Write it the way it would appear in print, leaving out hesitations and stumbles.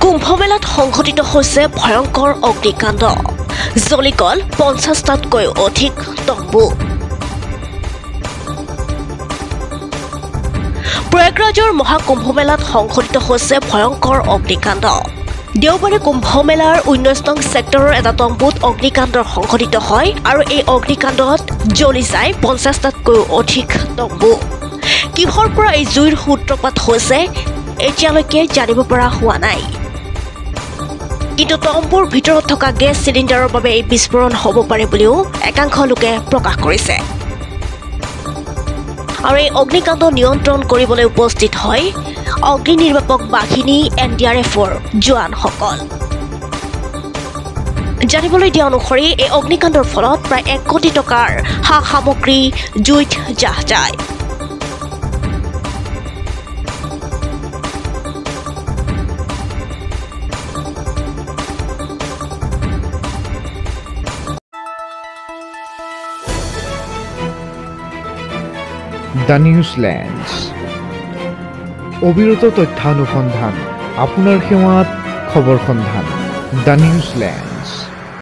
কুম্ভমেলাত সংঘটিত হৈছে ভয়ংকৰ অগ্নিকাণ্ড জ্বলি গ'ল ৫০টাতকৈ অধিক তম্বু প্ৰয়াগৰাজৰ মহাকুম্ভমেলাত সংঘটিত হৈছে ভয়ংকৰ অগ্নিকাণ্ড দেওবাৰে কুম্ভমেলাৰ ১৯ নং ছেক্টৰৰ এটা তম্বুত অগ্নিকাণ্ড সংঘটিত হয় আৰু এই অগ্নিকাণ্ডত জ্বলি যায় ৫০টাতকৈ অধিক তম্বু কিহৰ পৰা এই জুইৰ সূত্ৰপাত হৈছে এতিয়ালৈকে জানিব পৰা হোৱা নাই কিন্তু তম্বুৰ ভিতৰত থকা গেছ চিলিণ্ডাৰৰ বাবে এই বিস্ফোৰণ হ'ব পাৰে বুলিও একাংশ লোকে প্ৰকাশ কৰিছে আৰু এই অগ্নিকাণ্ড নিয়ন্ত্ৰণ কৰিবলৈ উপস্থিত হয় অগ্নি নিৰ্বাপক বাহিনী NDRFৰ জোৱানসকল জানিবলৈ দিয়া অনুসৰি এই অগ্নিকাণ্ডৰ ফলত প্ৰায় ১ কোটি টকাৰ সা সামগ্ৰী জুইত জাহ যায় দ্য নিউজলেণ্ডছ অবিৰত তথ্যানুসন্ধান আপোনাৰ সেৱাত খবৰ সন্ধান দ্য নিউজলেণ্ড